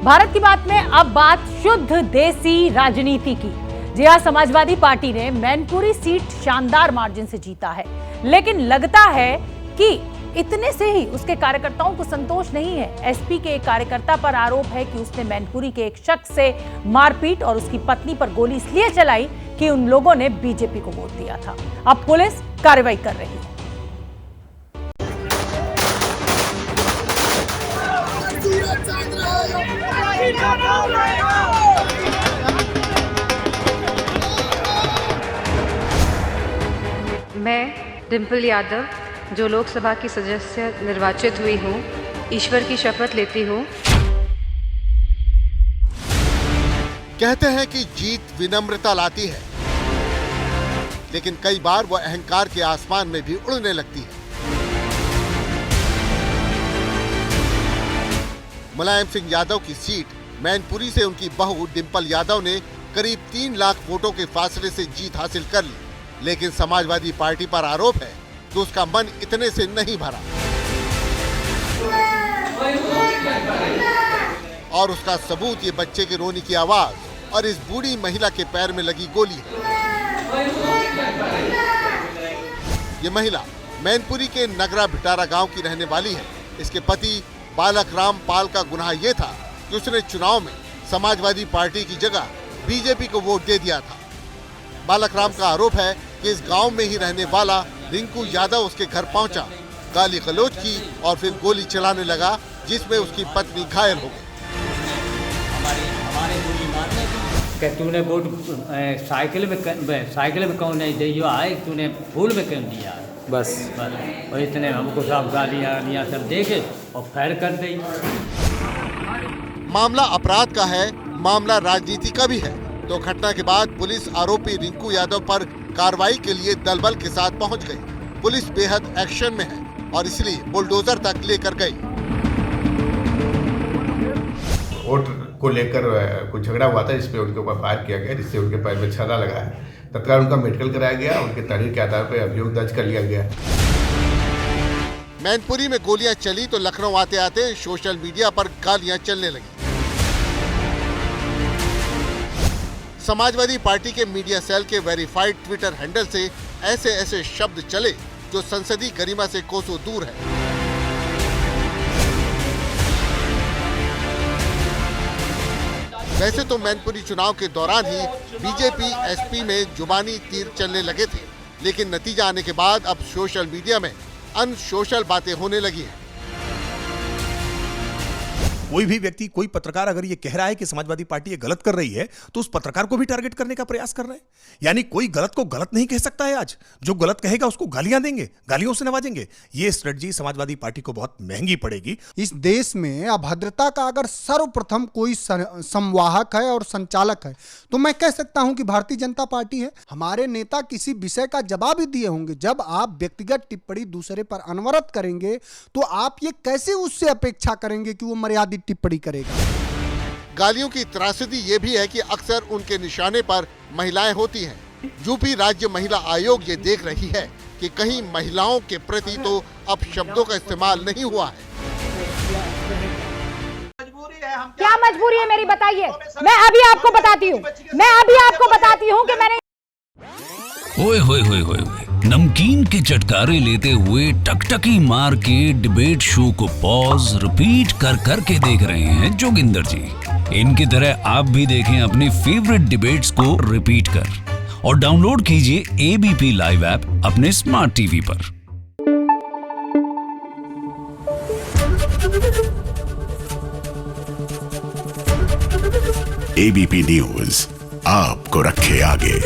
भारत की बात में अब बात शुद्ध देसी राजनीति की। जी हां, समाजवादी पार्टी ने मैनपुरी सीट शानदार मार्जिन से जीता है, लेकिन लगता है कि इतने से ही उसके कार्यकर्ताओं को संतोष नहीं है। एसपी के एक कार्यकर्ता पर आरोप है कि उसने मैनपुरी के एक शख्स से मारपीट और उसकी पत्नी पर गोली इसलिए चलाई कि उन लोगों ने बीजेपी को वोट दिया था। अब पुलिस कार्रवाई कर रही है। मैं डिंपल यादव, जो लोकसभा की सदस्य निर्वाचित हुई हूँ, ईश्वर की शपथ लेती हूँ। कहते हैं कि जीत विनम्रता लाती है, लेकिन कई बार वो अहंकार के आसमान में भी उड़ने लगती है। मुलायम सिंह यादव की सीट मैनपुरी से उनकी बहू डिंपल यादव ने करीब 3 लाख वोटों के फासले से जीत हासिल कर ली, लेकिन समाजवादी पार्टी पर आरोप है कि उसका मन इतने से नहीं भरा और उसका सबूत ये बच्चे के रोने की आवाज और इस बूढ़ी महिला के पैर में लगी गोली है। ये महिला मैनपुरी के नगरा भिटारा गांव की रहने वाली है। इसके पति बालक राम पाल का गुनाह ये था कि उसने चुनाव में समाजवादी पार्टी की जगह बीजेपी को वोट दे दिया था। बालक राम का आरोप है कि इस गांव में ही रहने वाला रिंकू यादव उसके घर पहुंचा, गाली गलौज की और फिर गोली चलाने लगा, जिसमें उसकी पत्नी घायल हो गई। तूने वोट साइकिल में कौन नहीं दिया है, तूने फूल में क्यों दिया है? बस और इतने हमको सब गालियाँ सब देके और फायर कर दी। मामला अपराध का है, मामला राजनीति का भी है। तो घटना के बाद पुलिस आरोपी रिंकू यादव पर कार्रवाई के लिए दलबल के साथ पहुंच गई। पुलिस बेहद एक्शन में है और इसलिए बुलडोजर तक लेकर गई। वोट को लेकर कुछ झगड़ा हुआ था, जिसपे उनके ऊपर फायर किया गया, जिससे उनके पैर में छर्रा लगा है। तत्काल उनका मेडिकल कराया गया, उनके तहरीर के आधार पर अभियोग दर्ज कर लिया गया। मैनपुरी में गोलियां चली तो लखनऊ आते आते सोशल मीडिया पर गालियां चलने लगी। समाजवादी पार्टी के मीडिया सेल के वेरीफाइड ट्विटर हैंडल से ऐसे शब्द चले जो संसदीय गरिमा से कोसों दूर है। वैसे तो मैनपुरी चुनाव के दौरान ही बीजेपी एसपी में जुबानी तीर चलने लगे थे, लेकिन नतीजा आने के बाद अब सोशल मीडिया में अनसोशल बातें होने लगी हैं। कोई भी व्यक्ति, कोई पत्रकार अगर ये कह रहा है कि समाजवादी पार्टी ये गलत कर रही है, तो उस पत्रकार को भी टारगेट करने का प्रयास कर रहे हैं। यानी कोई गलत को गलत नहीं कह सकता है। आज जो गलत कहेगा उसको गालियां देंगे, गालियों से नवाजेंगे। ये स्ट्रेटजी समाजवादी पार्टी को बहुत महंगी पड़ेगी। इस देश में अभद्रता का अगर सर्वप्रथम कोई संवाहक है और संचालक है तो मैं कह सकता हूं कि भारतीय जनता पार्टी है। हमारे नेता किसी विषय का जवाब ही दिए होंगे। जब आप व्यक्तिगत टिप्पणी दूसरे पर अनवरत करेंगे तो आप ये कैसे उससे अपेक्षा करेंगे कि वो मर्यादित टिप्पणी करेगा। गालियों की त्रासदी ये भी है कि अक्सर उनके निशाने पर महिलाएं होती हैं। यूपी राज्य महिला आयोग ये देख रही है कि कहीं महिलाओं के प्रति तो अब शब्दों का इस्तेमाल नहीं हुआ है। क्या मजबूरी है मेरी, बताइए। मैं अभी आपको बताती हूँ कि मैंने ओए होए होए होए नमकीन के चटकारे लेते हुए टकटकी मार के डिबेट शो को पॉज रिपीट कर करके देख रहे हैं जोगिंदर जी। इनकी तरह आप भी देखें अपने फेवरेट डिबेट्स को रिपीट कर और डाउनलोड कीजिए एबीपी लाइव ऐप अपने स्मार्ट टीवी पर। एबीपी न्यूज आपको रखे आगे।